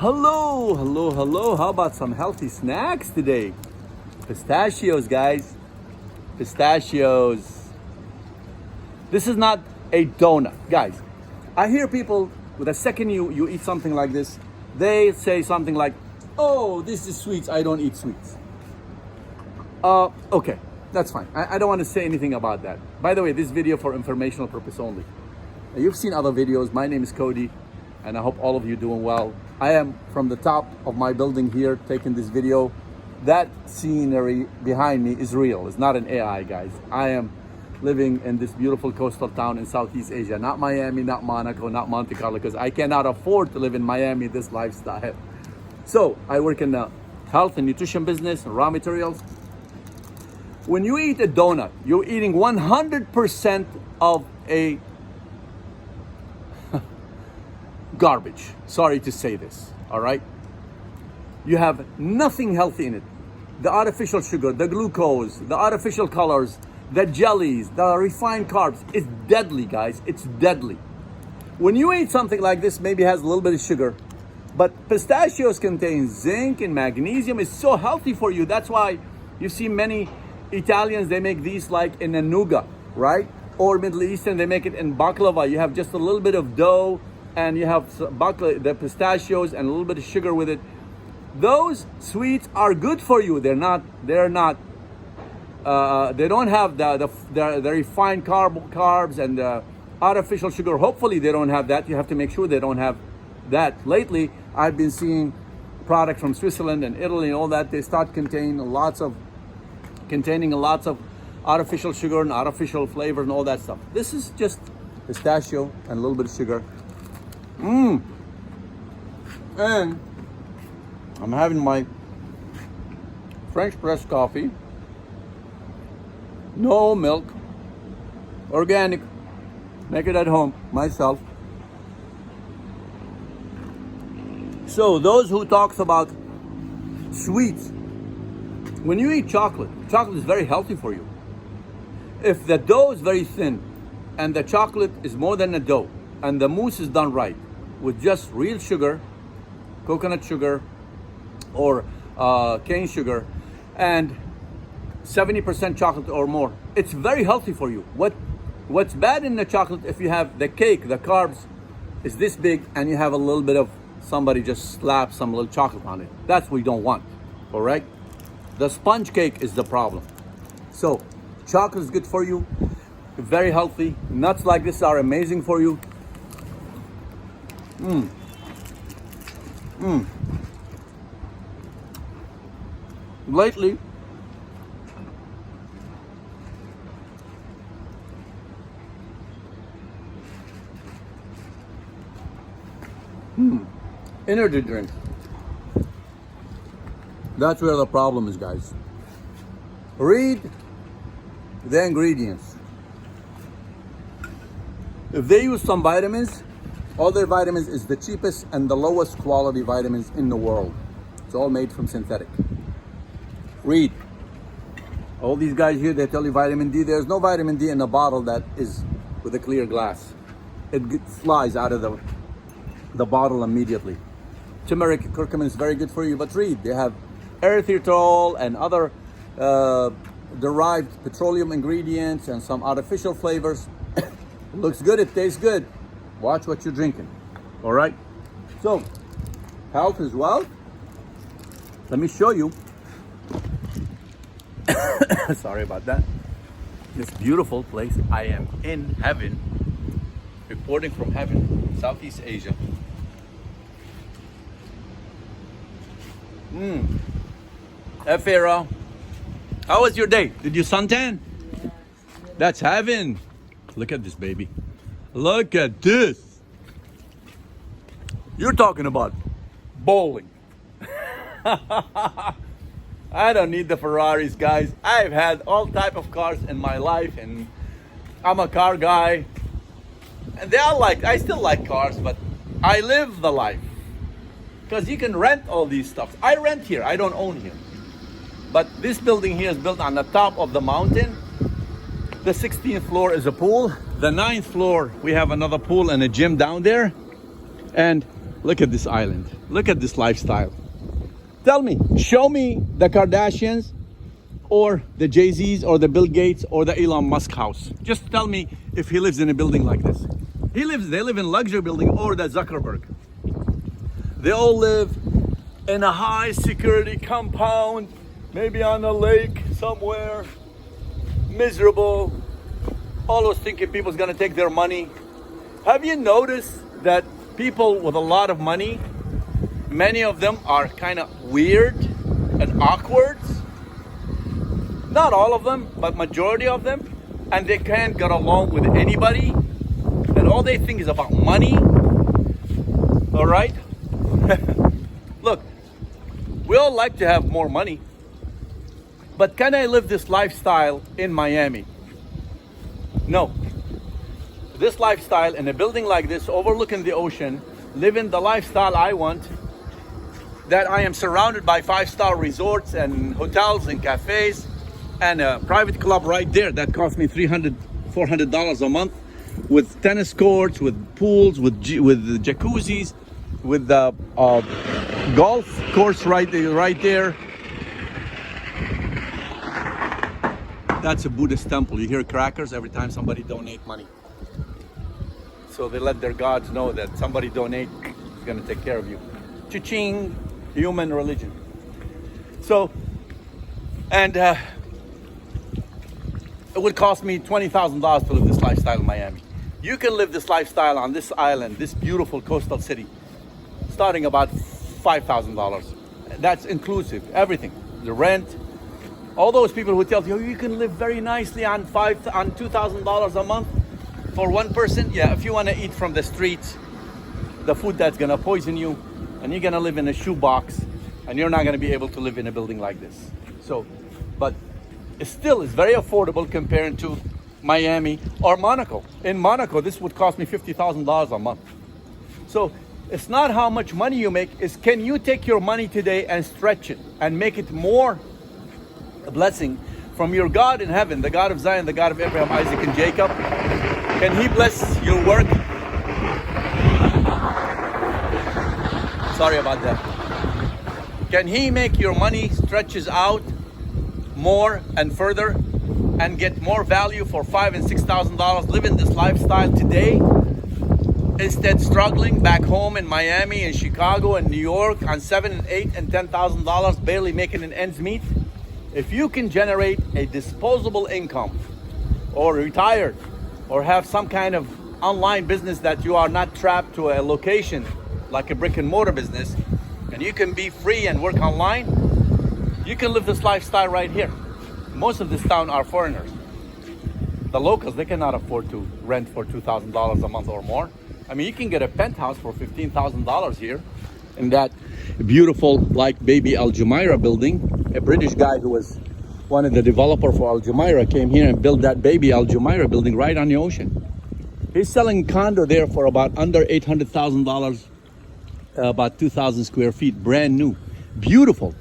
Hello, hello, hello. How about some healthy snacks today? Pistachios, guys. Pistachios. This is not a donut, guys. I hear people, the second you eat something like this, they say something like, oh, this is sweets, I don't eat sweets. Okay, that's fine. I don't want to say anything about that. By the way, this video for informational purpose only. You've seen other videos. My name is Cody, and I hope all of you doing well. I am from the top of my building here taking this video. That scenery behind me is real. It's not an AI, guys. I am living in this beautiful coastal town in Southeast Asia. Not Miami, not Monaco, not Monte Carlo, because I cannot afford to live in Miami, this lifestyle. So I work in the health and nutrition business, raw materials. When you eat a donut, you're eating 100% of a garbage. Sorry to say this, all right? You have nothing healthy in it. The artificial sugar, the glucose, the artificial colors, the jellies, the refined carbs. It's deadly, guys. It's deadly. When you eat something like this, maybe it has a little bit of sugar, but pistachios contain zinc and magnesium. It's so healthy for you. That's why you see many Italians, they make these like in a nougat, right? Or Middle Eastern, they make it in baklava. You have just a little bit of dough and you have the pistachios and a little bit of sugar with it. Those sweets are good for you. They don't have the refined carbs and the artificial sugar. Hopefully they don't have that. You have to make sure they don't have that. Lately, I've been seeing products from Switzerland and Italy and all that. They start containing lots of artificial sugar and artificial flavor and all that stuff. This is just pistachio and a little bit of sugar. And I'm having my French press coffee. No milk. Organic. Make it at home myself. So those who talks about sweets, when you eat chocolate is very healthy for you. If the dough is very thin and the chocolate is more than a dough and the mousse is done right with just real sugar, coconut sugar or cane sugar and 70% chocolate or more, it's very healthy for you. What's bad in the chocolate, if you have the cake, the carbs is this big and you have a little bit of somebody just slap some little chocolate on it. That's what we don't want, all right? The sponge cake is the problem. So chocolate is good for you, very healthy. Nuts like this are amazing for you. Lately, energy drink. That's where the problem is, guys. Read the ingredients. If they use some vitamins, all their vitamins is the cheapest and the lowest quality vitamins in the world. It's all made from synthetic. Read. All these guys here, they tell you vitamin D. There's no vitamin D in a bottle that is with a clear glass. It flies out of the bottle immediately. Turmeric, curcumin is very good for you, but read. They have erythritol and other derived petroleum ingredients and some artificial flavors. It looks good, it tastes good. Watch what you're drinking. All right? So, health is wealth. Let me show you. Sorry about that. This beautiful place. I am in heaven. Reporting from heaven, Southeast Asia. Hey, Pharaoh. How was your day? Did you suntan? That's heaven. Look at this, baby. Look at this. You're talking about bowling. I don't need the Ferraris, guys. I've had all type of cars in my life, and I'm a car guy. And I still like cars, but I live the life. Because you can rent all these stuff. I rent here, I don't own here. But this building here is built on the top of the mountain. The 16th floor is a pool. The 9th floor, we have another pool and a gym down there. And Look at this island. Look at this lifestyle. Tell me, show me the Kardashians or the Jay-Z's or the Bill Gates or the Elon Musk house. Just tell me if he lives in a building like this. They live in luxury building, or the Zuckerberg. They all live in a high security compound, maybe on a lake somewhere, miserable, always thinking people's gonna take their money. Have you noticed that people with a lot of money, many of them are kind of weird and awkward? Not all of them, but majority of them. And they can't get along with anybody. And all they think is about money. All right? Look, we all like to have more money. But can I live this lifestyle in Miami? No. This lifestyle in a building like this, overlooking the ocean, living the lifestyle I want, that I am surrounded by 5-star resorts and hotels and cafes, and a private club right there that cost me $300, $400 a month, with tennis courts, with pools, with jacuzzis, with the golf course right there. That's a Buddhist temple. You hear crackers every time somebody donate money. So they let their gods know that somebody donate is going to take care of you. Cha-ching, human religion. So, and it would cost me $20,000 to live this lifestyle in Miami. You can live this lifestyle on this island, this beautiful coastal city, starting about $5,000. That's inclusive, everything. The rent. All those people who tell you you can live very nicely on $2,000 a month for one person. Yeah, if you want to eat from the streets, the food that's gonna poison you, and you're gonna live in a shoebox, and you're not gonna be able to live in a building like this. So, but it still is very affordable compared to Miami or Monaco. In Monaco, this would cost me $50,000 a month. So it's not how much money you make, it's can you take your money today and stretch it and make it more a blessing from your God in heaven, the God of Zion, the God of Abraham, Isaac, and Jacob. Can he bless your work? Sorry about that. Can he make your money stretches out more and further and get more value for $5,000 and $6,000 living this lifestyle today, instead struggling back home in Miami and Chicago and New York on $7,000 and $8,000 and $10,000, barely making an ends meet? If you can generate a disposable income, or retired, or have some kind of online business that you are not trapped to a location like a brick and mortar business, and you can be free and work online, you can live this lifestyle right here. Most of this town are foreigners. The locals, they cannot afford to rent for $2,000 a month or more. I mean, you can get a penthouse for $15,000 here in that beautiful, like Baby Al Jumeirah building. A British guy who was one of the developer for Al Jumeirah came here and built that Baby Al Jumeirah building right on the ocean. He's selling condo there for about under $800,000, about 2,000 square feet, brand new, beautiful.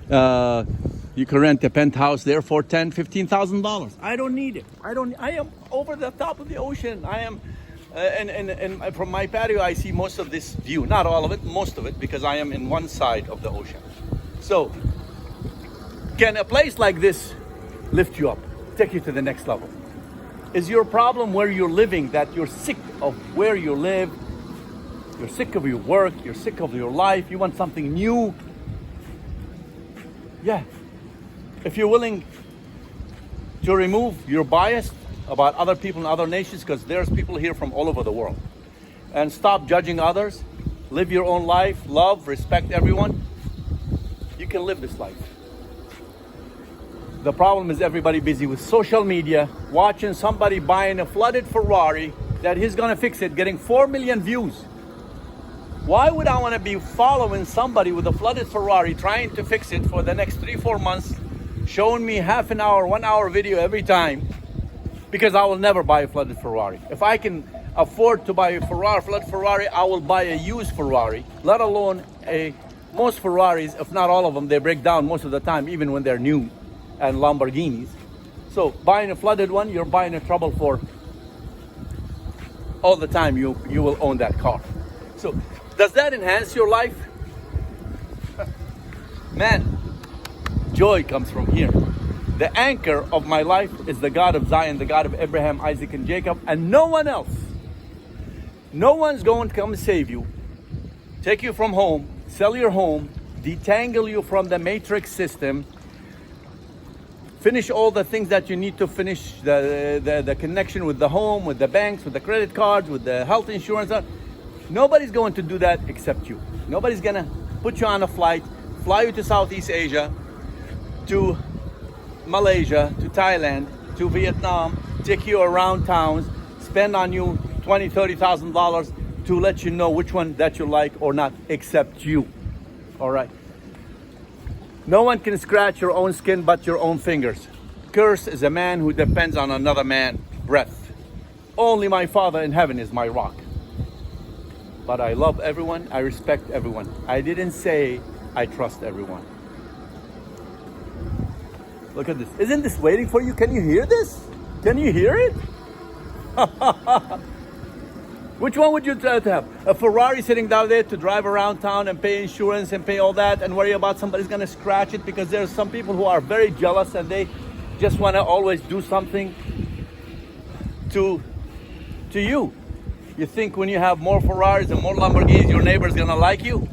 You can rent a penthouse there for $10,000, $15,000. I don't need it. I am over the top of the ocean. I am, and from my patio, I see most of this view. Not all of it, most of it, because I am in one side of the ocean. So, can a place like this lift you up, take you to the next level? Is your problem where you're living, that you're sick of where you live, you're sick of your work, you're sick of your life, you want something new? Yeah. If you're willing to remove your bias about other people in other nations, because there's people here from all over the world, and stop judging others, live your own life, love, respect everyone, you can live this life. The problem is everybody busy with social media, watching somebody buying a flooded Ferrari that he's gonna fix it, getting 4 million views. Why would I wanna be following somebody with a flooded Ferrari trying to fix it for the next 3-4 months, showing me half an hour, 1 hour video every time, because I will never buy a flooded Ferrari. If I can afford to buy a flooded Ferrari, I will buy a used Ferrari, let alone most Ferraris, if not all of them, they break down most of the time, even when they're new, and Lamborghinis. So buying a flooded one, you're buying a trouble for all the time you will own that car. So Does that enhance your life? Man, joy comes from here. The anchor of my life is the God of Zion, the God of Abraham, Isaac, and Jacob, and no one else. No one's going to come save you, take you from home, sell your home, detangle you from the matrix system, finish all the things that you need to finish, the connection with the home, with the banks, with the credit cards, with the health insurance. Nobody's going to do that except you. Nobody's going to put you on a flight, fly you to Southeast Asia, to Malaysia, to Thailand, to Vietnam, take you around towns, spend on you $20,000, $30,000 to let you know which one that you like or not, except you. All right. No one can scratch your own skin but your own fingers. Cursed is a man who depends on another man's breath. Only my Father in heaven is my rock. But I love everyone, I respect everyone. I didn't say I trust everyone. Look at this. Isn't this waiting for you? Can you hear this? Can you hear it? Which one would you try to have? A Ferrari sitting down there to drive around town and pay insurance and pay all that and worry about somebody's going to scratch it? Because there are some people who are very jealous and they just want to always do something to you. You think when you have more Ferraris and more Lamborghinis, your neighbor's going to like you?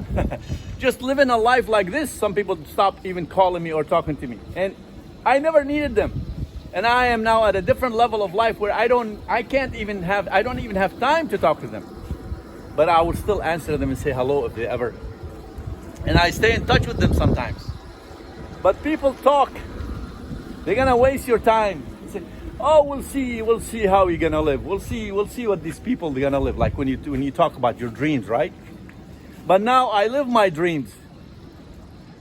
Just living a life like this, some people stop even calling me or talking to me. And I never needed them. And I am now at a different level of life where I don't even have time to talk to them. But I will still answer them and say hello if they ever. And I stay in touch with them sometimes. But people talk. They're gonna waste your time. Say, oh, we'll see how you're gonna live. We'll see what these people are gonna live like when you talk about your dreams, right? But now I live my dreams.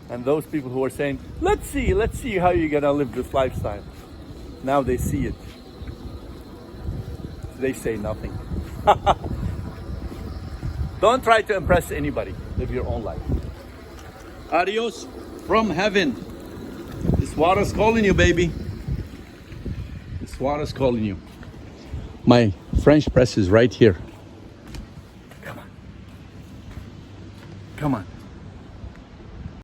And those people who are saying, let's see how you're gonna live this lifestyle. Now they see it. They say nothing. Don't try to impress anybody. Live your own life. Adios from heaven. This water's calling you, baby. This water's calling you. My French press is right here. Come on. Come on.